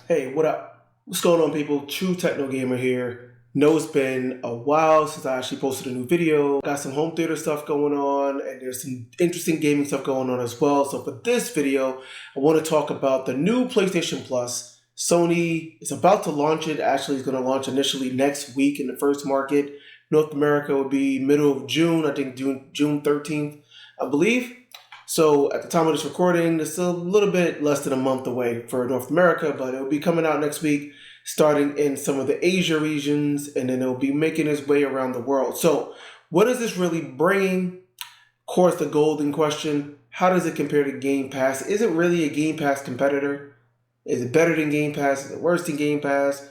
Hey, what up? What's going on, people? True Techno Gamer here. Know it's been a while since I actually posted a new video. Got some home theater stuff going on, and there's some interesting gaming stuff going on as well. So for this video, I want to talk about the new PlayStation Plus. Sony is about to launch it. Actually, it's going to launch initially next week in the first market. North America will be middle of June, I think June 13th, I believe. So at the time of this recording, it's a little bit less than a month away for North America, but it will be coming out next week, starting in some of the Asia regions, and then it will be making its way around the world. So what is this really bringing? Of course, the golden question, how does it compare to Game Pass? Is it really a Game Pass competitor? Is it better than Game Pass? Is it worse than Game Pass?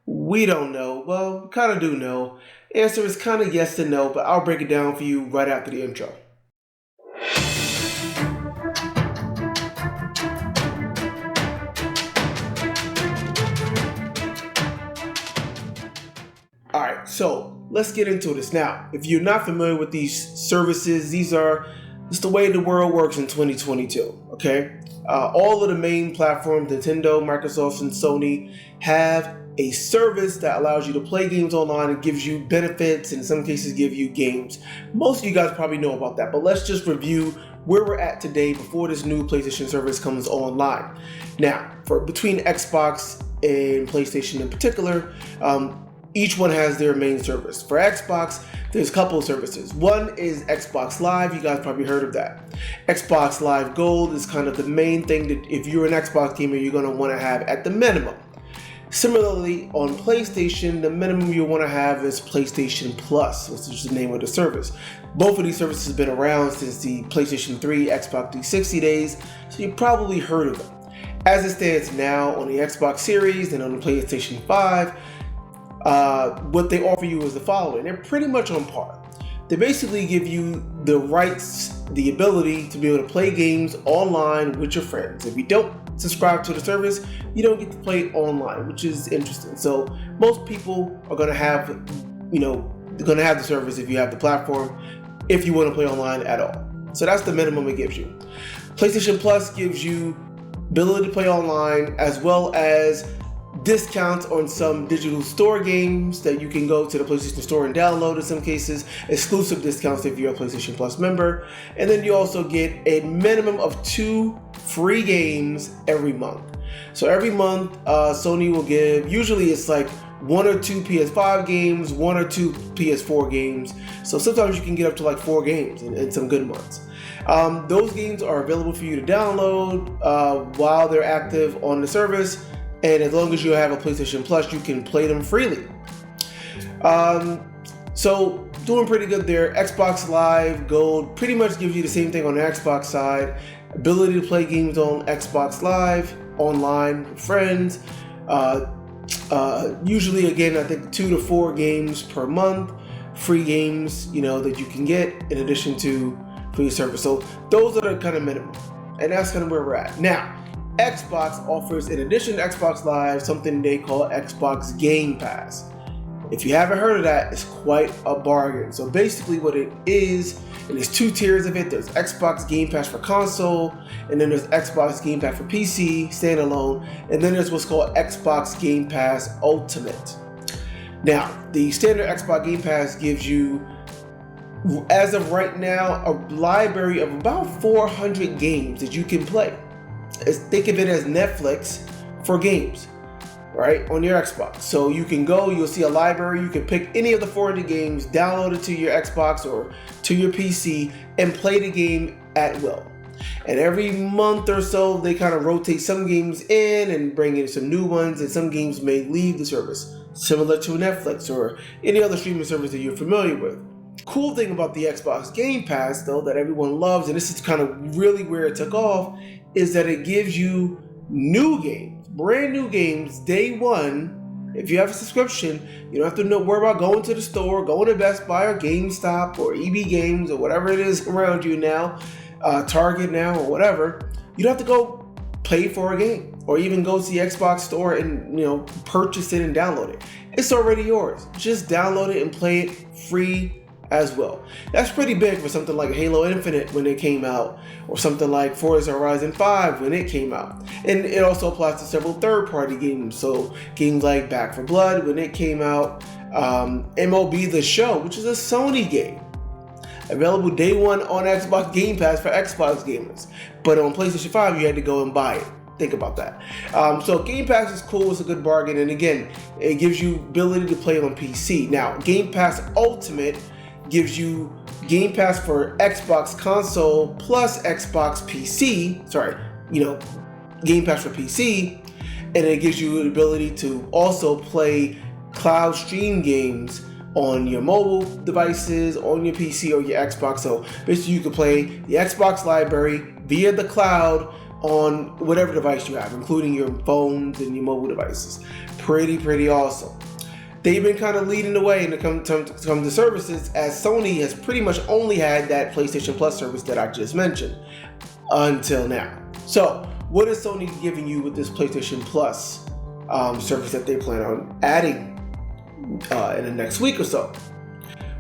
We don't know. Well, we kind of do know. Answer is kind of yes and no, but I'll break it down for you right after the intro. Alright, so let's get into this. Now, if you're not familiar with these services, these are just the way the world works in 2022, okay? All of the main platforms, Nintendo, Microsoft, and Sony, have a service that allows you to play games online and gives you benefits, and in some cases give you games. Most of you guys probably know about that, but let's just review where we're at today before this new PlayStation service comes online. Now, between Xbox and PlayStation in particular, each one has their main service. For Xbox, there's a couple of services. One is Xbox Live. You guys probably heard of that. Xbox Live Gold is kind of the main thing that if you're an Xbox gamer, you're going to want to have at the minimum. Similarly, on PlayStation, the minimum you want to have is PlayStation Plus, which is the name of the service. Both of these services have been around since the PlayStation 3, Xbox 360 days, so you've probably heard of them. As it stands now on the Xbox Series and on the PlayStation 5, what they offer you is the following. They're pretty much on par. They basically give you the rights, the ability to be able to play games online with your friends. If you don't subscribe to the service, you don't get to play it online, which is interesting. So most people are going to have, they're going to have the service if you have the platform, if you want to play online at all. So that's the minimum it gives you. PlayStation Plus gives you ability to play online as well as discounts on some digital store games that you can go to the PlayStation Store and download in some cases, exclusive discounts if you're a PlayStation Plus member, and then you also get a minimum of 2 free games every month. So every month, Sony will give, usually it's like 1 or 2 PS5 games, 1 or 2 PS4 games, so sometimes you can get up to like 4 games in some good months. Those games are available for you to download while they're active on the service. And as long as you have a PlayStation Plus, you can play them freely. So doing pretty good there. Xbox Live Gold pretty much gives you the same thing on the Xbox side. Ability to play games on Xbox Live, online with friends. Usually, again, I think 2 to 4 games per month. Free games, that you can get in addition to free service. So those are the kind of minimum. And that's kind of where we're at. Now, Xbox offers, in addition to Xbox Live, something they call Xbox GamePass. If you haven't heard of that, it's quite a bargain. So basically what it is, and there's 2 tiers of it. There's Xbox Game Pass for console, and then there's Xbox Game Pass for PC, standalone, and then there's what's called Xbox Game Pass Ultimate. Now, the standard Xbox Game Pass gives you, as of right now, a library of about 400 games that you can play. Think of it as Netflix for games, right, on your Xbox. So you can go, you'll see a library, you can pick any of the 400 games, download it to your Xbox or to your PC, and play the game at will. And every month or so, they kind of rotate some games in and bring in some new ones, and some games may leave the service, similar to Netflix or any other streaming service that you're familiar with. Cool thing about the Xbox Game Pass, though, that everyone loves, and this is kind of really where it took off, is that it gives you new games, brand new games, day one. If you have a subscription, you don't have to worry about going to the store, going to Best Buy or GameStop or EB Games or whatever it is around you now, Target now or whatever. You don't have to go pay for a game or even go to the Xbox store and purchase it and download it. It's already yours. Just download it and play it free as well. That's pretty big for something like Halo Infinite when it came out, or something like Forza Horizon 5 when it came out. And it also applies to several third-party games, so games like Back 4 Blood when it came out, MLB The Show, which is a Sony game, available day one on Xbox GamePass for Xbox gamers, but on PlayStation 5 you had to go and buy it. Think about that. So Game Pass is cool, it's a good bargain, and again, it gives you ability to play on PC. Now, Game Pass Ultimate gives you Game Pass for Xbox console plus Xbox PC, Game Pass for PC, and it gives you the ability to also play cloud stream games on your mobile devices, on your PC or your Xbox. So basically you can play the Xbox library via the cloud on whatever device you have, including your phones and your mobile devices. Pretty awesome. They've been kind of leading the way when it comes to services, as Sony has pretty much only had that PlayStation Plus service that I just mentioned until now. So what is Sony giving you with this PlayStation Plus service that they plan on adding in the next week or so?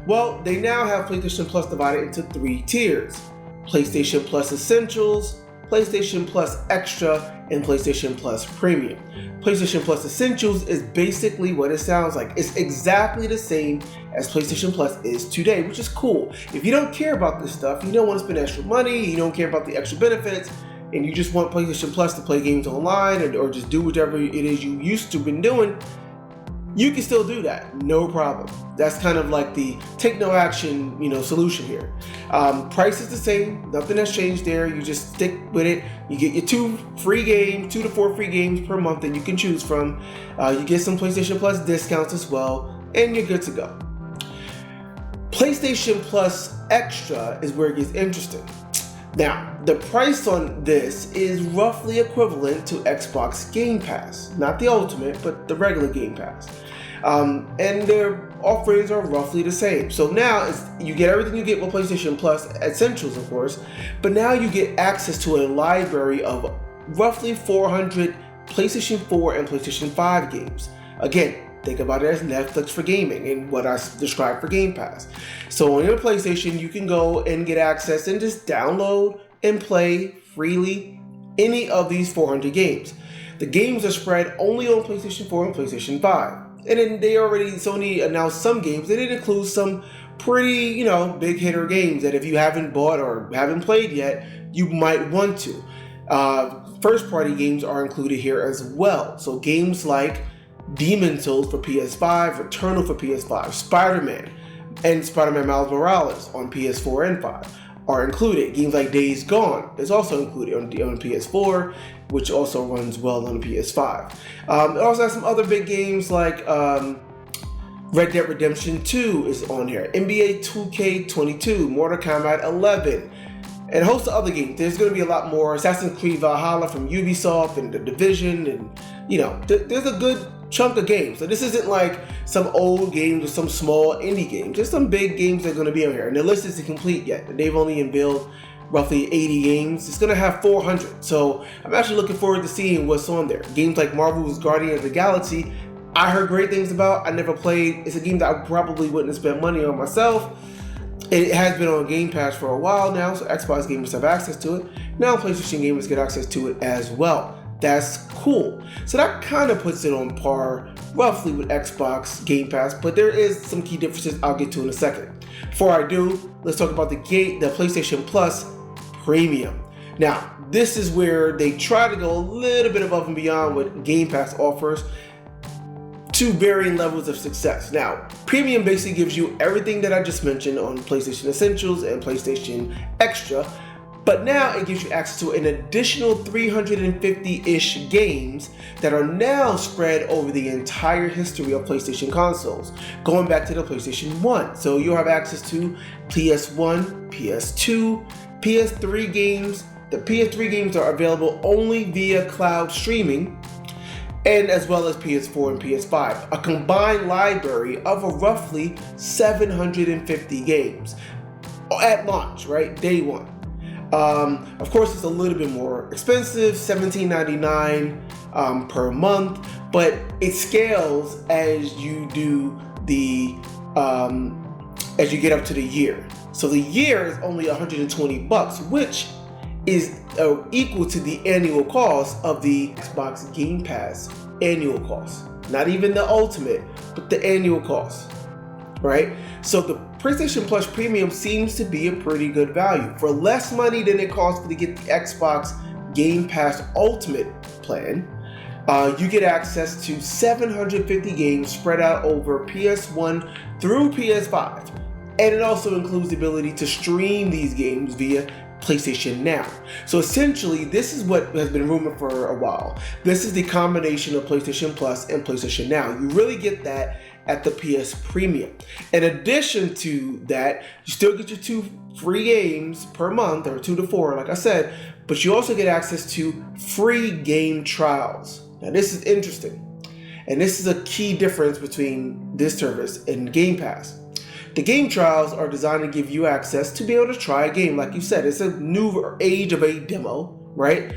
Well, they now have PlayStation Plus divided into 3 tiers: PlayStation Plus Essentials, PlayStation Plus Extra, and PlayStation Plus Premium. PlayStation Plus Essentials is basically what it sounds like. It's exactly the same as PlayStation Plus is today, which is cool. If you don't care about this stuff, you don't want to spend extra money, you don't care about the extra benefits, and you just want PlayStation Plus to play games online or just do whatever it is you used to been doing, you can still do that, no problem. That's kind of like the take no action, solution here. Price is the same, nothing has changed there. You just stick with it. You get your 2 to 4 free games per month that you can choose from. You get some PlayStation Plus discounts as well, and you're good to go. PlayStation Plus Extra is where it gets interesting. Now, the price on this is roughly equivalent to Xbox Game Pass. Not the Ultimate, but the regular Game Pass. And their offerings are roughly the same. So now you get everything you get with PlayStation Plus Essentials, of course, but now you get access to a library of roughly 400 PlayStation 4 and PlayStation 5 games. Again, think about it as Netflix for gaming and what I described for Game Pass. So on your PlayStation, you can go and get access and just download and play freely any of these 400 games. The games are spread only on PlayStation 4 and PlayStation 5. And then Sony announced some games. They did include some pretty, big hitter games that if you haven't bought or haven't played yet, you might want to. First party games are included here as well. So games like Demon's Souls for PS5, Returnal for PS5, Spider-Man, and Spider-Man Miles Morales on PS4 and 5 are included. Games like Days Gone is also included on PS4, which also runs well on PS5. It also has some other big games like Red Dead Redemption 2 is on here, NBA 2K22, Mortal Kombat 11, and a host of other games. There's going to be a lot more. Assassin's Creed Valhalla from Ubisoft and The Division, and there's a good chunk of games. So this isn't like some old games or some small indie games. There's some big games that are going to be on here, and the list isn't complete yet. They've only unveiled roughly 80 games. It's going to have 400. So I'm actually looking forward to seeing what's on there. Games like Marvel's Guardians of the Galaxy, I heard great things about. I never played. It's a game that I probably wouldn't spend money on myself. It has been on Game Pass for a while now, so Xbox gamers have access to it. Now PlayStation gamers get access to it as well. That's cool. So that kind of puts it on par roughly with Xbox Game Pass, but there is some key differences I'll get to in a second. Before I do, let's talk about the PlayStation Plus Premium. Now, this is where they try to go a little bit above and beyond what Game Pass offers to varying levels of success. Now, Premium basically gives you everything that I just mentioned on PlayStation Essentials and PlayStation Extra, but now it gives you access to an additional 350-ish games that are now spread over the entire history of PlayStation consoles, going back to the PlayStation 1. So you'll have access to PS1, PS2, PS3 games. The PS3 games are available only via cloud streaming, and as well as PS4 and PS5. A combined library of roughly 750 games at launch, right? Day one. Of course, it's a little bit more expensive, $17.99 per month, but it scales as you do the as you get up to the year. So the year is only $120, which is equal to the annual cost of the Xbox GamePass annual cost. Not even the ultimate, but the annual cost, right? So the PlayStation Plus Premium seems to be a pretty good value. For less money than it costs to get the Xbox Game Pass Ultimate plan, you get access to 750 games spread out over PS1 through PS5. And it also includes the ability to stream these games via PlayStation Now. So essentially, this is what has been rumored for a while. This is the combination of PlayStation Plus and PlayStation Now. You really get that at the PS Premium. In addition to that, you still get your 2 free games per month, or 2 to 4, like I said, but you also get access to free game trials. Now this is interesting, and this is a key difference between this service and Game Pass. The game trials are designed to give you access to be able to try a game. Like you said, it's a new age of a demo, right?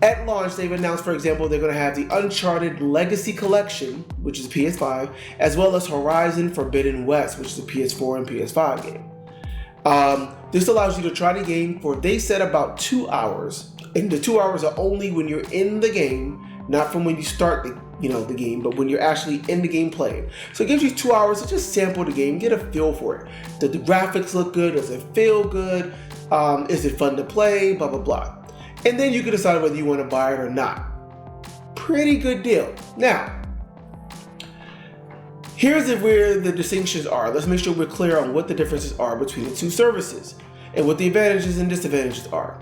At launch, they've announced, for example, they're going to have the Uncharted Legacy Collection, which is PS5, as well as Horizon Forbidden West, which is a PS4 and PS5 game. This allows you to try the game for, they said, about 2 hours. And the 2 hours are only when you're in the game, not from when you start the game, but when you're actually in the game playing. So it gives you 2 hours to just sample the game, get a feel for it. Do the graphics look good? Does it feel good? Is it fun to play? Blah, blah, blah. And then you can decide whether you want to buy it or not. Pretty good deal. Now, here's where the distinctions are. Let's make sure we're clear on what the differences are between the two services and what the advantages and disadvantages are.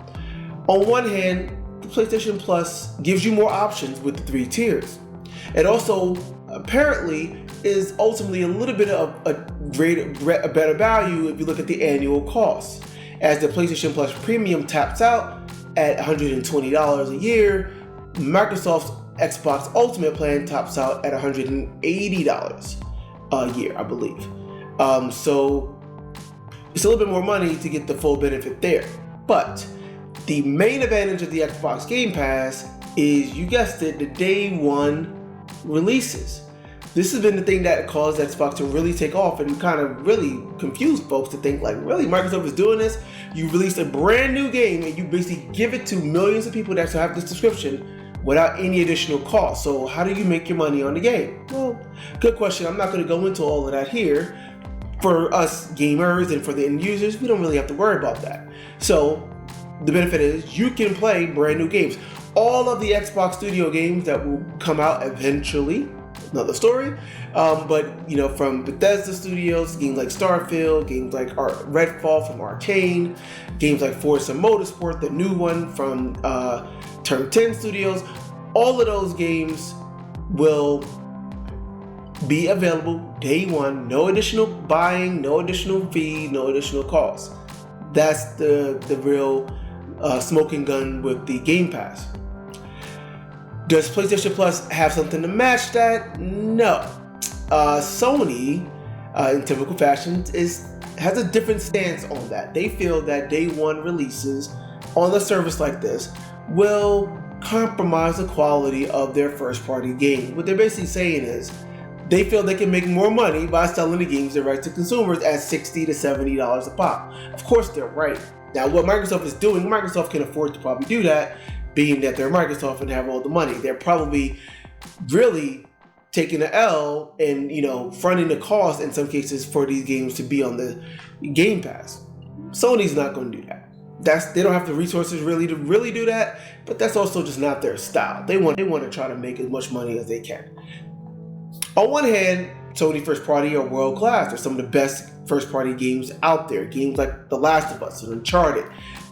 On one hand, the PlayStation Plus gives you more options with the 3 tiers. It also apparently is ultimately a little bit of a better value if you look at the annual cost. As the PlayStation Plus Premium taps out at $120 a year, Microsoft's Xbox Ultimate plan tops out at $180 a year, I believe. So it's a little bit more money to get the full benefit there. But the main advantage of the Xbox Game Pass is, you guessed it, the day one releases. This has been the thing that caused Xbox to really take off and kind of really confuse folks to think, like, really, Microsoft is doing this? You released a brand new game and you basically give it to millions of people that have this subscription without any additional cost. So how do you make your money on the game? Well, good question. I'm not going to go into all of that here. For us gamers and for the end users, we don't really have to worry about that. So the benefit is you can play brand new games. All of the Xbox Studio games that will come out eventually, another story, but from Bethesda Studios, games like Starfield, games like Redfall from Arcane, games like Forza Motorsport, the new one from Turn 10 Studios, all of those games will be available day one, no additional buying, no additional fee, no additional cost. That's the real smoking gun with the Game Pass. Does PlayStation Plus have something to match that? No. Sony, in typical fashion, has a different stance on that. They feel that day one releases on a service like this will compromise the quality of their first party game. What they're basically saying is they feel they can make more money by selling the games direct to consumers at $60 to $70 a pop. Of course, they're right. Now, what Microsoft is doing, Microsoft can afford to probably do that, being that they're Microsoft and have all the money. They're probably really taking the L and fronting the cost in some cases for these games to be on the Game Pass. Sony's not going to do that. They don't have the resources really to do that, but that's also just not their style. They want to try to make as much money as they can. On one hand, Sony first party are world class. They're some of the best first party games out there. Games like The Last of Us, Uncharted,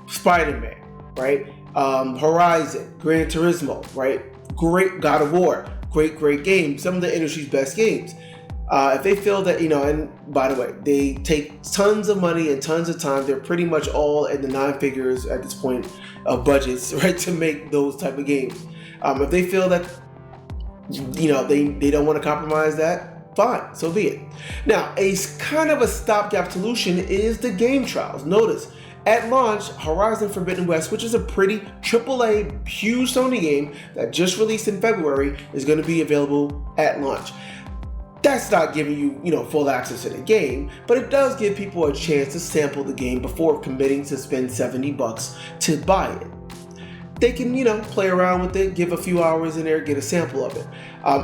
Spider-Man, right? Horizon, Gran Turismo, right? Great God of War, great games. Some of the industry's best games. If they feel that, and by the way, they take tons of money and tons of time. They're pretty much all in the 9 figures at this point of budgets, right, to make those type of games. If they feel that, they don't want to compromise that, fine, so be it. Now, a kind of a stopgap solution is the game trials. Notice, at launch, Horizon Forbidden West, which is a pretty AAA, huge Sony game that just released in February, is going to be available at launch. That's not giving you, full access to the game, but it does give people a chance to sample the game before committing to spend $70 to buy it. They can, play around with it, give a few hours in there, get a sample of it.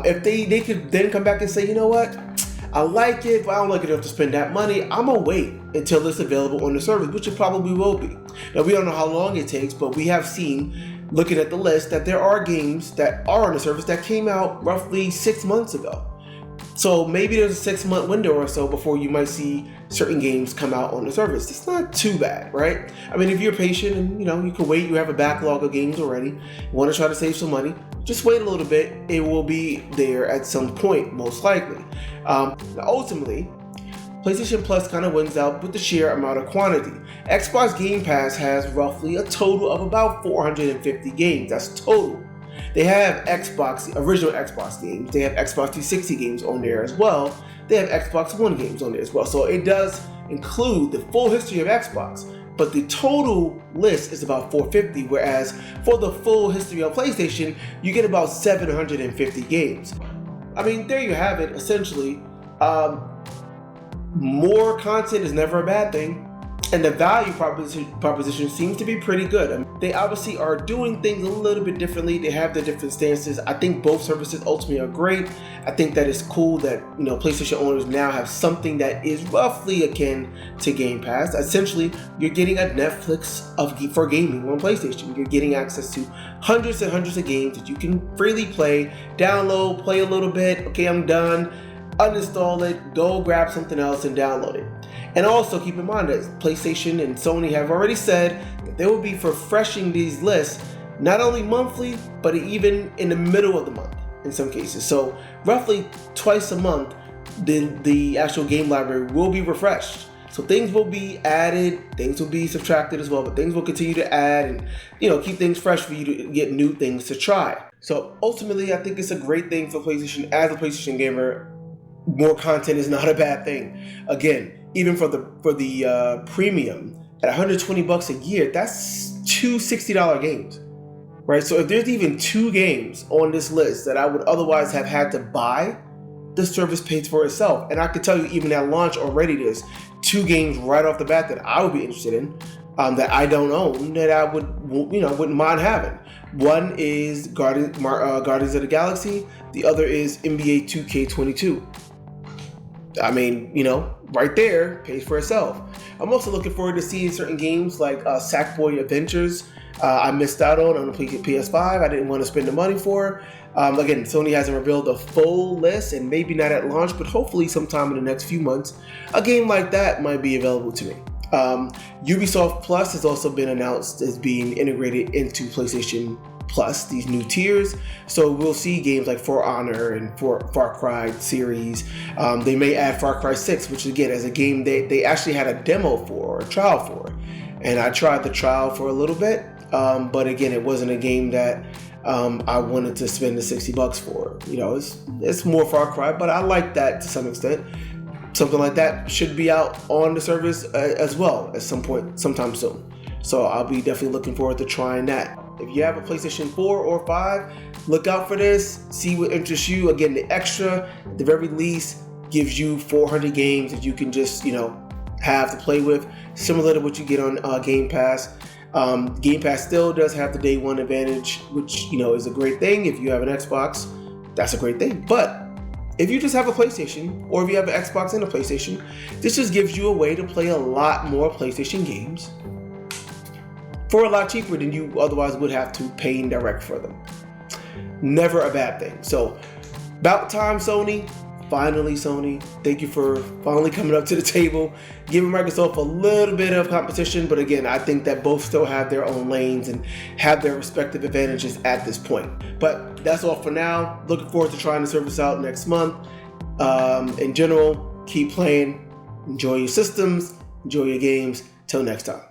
If they could then come back and say, you know what, I like it, but I don't like it enough to spend that money, I'm gonna wait until it's available on the service, which it probably will be. Now, we don't know how long it takes, but we have seen, looking at the list, that there are games that are on the service that came out roughly 6 months ago. So maybe there's a 6-month window or so before you might see certain games come out on the service. It's not too bad, right? I mean, if you're patient and you can wait, you have a backlog of games already, you want to try to save some money, just wait a little bit. It will be there at some point, most likely. Ultimately, PlayStation Plus kind of wins out with the sheer amount of quantity. Xbox GamePass has roughly a total of about 450 games. That's total. They have original Xbox games. They have Xbox 360 games on there as well. They have Xbox One games on there as well. So it does include the full history of Xbox, but the total list is about 450, whereas for the full history of PlayStation, you get about 750 games. I mean, there you have it, essentially. More content is never a bad thing. And the value proposition seems to be pretty good. I mean, they obviously are doing things a little bit differently. They have their different stances. I think both services ultimately are great. I think that it's cool that PlayStation owners now have something that is roughly akin to Game Pass. Essentially, you're getting a Netflix for gaming on PlayStation. You're getting access to hundreds and hundreds of games that you can freely play, download, play a little bit. Okay, I'm done. Uninstall it, go grab something else and download it. And also keep in mind that PlayStation and Sony have already said that they will be refreshing these lists not only monthly, but even in the middle of the month in some cases. So roughly twice a month, the actual game library will be refreshed. So things will be added, things will be subtracted as well, but things will continue to add and keep things fresh for you to get new things to try. So ultimately, I think it's a great thing for PlayStation. As a PlayStation gamer, more content is not a bad thing. Again, even for the premium at $120 a year, that's two $60 games, right? So if there's even 2 games on this list that I would otherwise have had to buy, the service pays for itself. And I can tell you, even at launch already, there's 2 games right off the bat that I would be interested in, that I don't own, that I wouldn't mind having. One is Guardians of the Galaxy. The other is NBA 2K22. I mean, right there, pays for itself. I'm also looking forward to seeing certain games like Sackboy Adventures. I missed out on the PS5. I didn't want to spend the money for. Again, Sony hasn't revealed a full list, and maybe not at launch, but hopefully sometime in the next few months, a game like that might be available to me. Ubisoft Plus has also been announced as being integrated into PlayStation Plus, these new tiers. So we'll see games like For Honor and Far Cry series. They may add Far Cry 6, which again, as a game they actually had a demo for, or a trial for. And I tried the trial for a little bit, but again, it wasn't a game that I wanted to spend the $60 for. It's more Far Cry, but I like that to some extent. Something like that should be out on the service as well at some point, sometime soon. So I'll be definitely looking forward to trying that. If you have a PlayStation 4 or 5, look out for this. See what interests you. Again, the extra, at the very least, gives you 400 games that you can just, have to play with, similar to what you get on Game Pass. Game Pass still does have the day one advantage, which, is a great thing. If you have an Xbox, that's a great thing. But if you just have a PlayStation, or if you have an Xbox and a PlayStation, this just gives you a way to play a lot more PlayStation games for a lot cheaper than you otherwise would have to pay in direct for them. Never a bad thing. So, about time, Sony. Finally, Sony. Thank you for finally coming up to the table, giving Microsoft a little bit of competition. But again, I think that both still have their own lanes and have their respective advantages at this point. But that's all for now. Looking forward to trying the service out next month. In general, keep playing. Enjoy your systems. Enjoy your games. Till next time.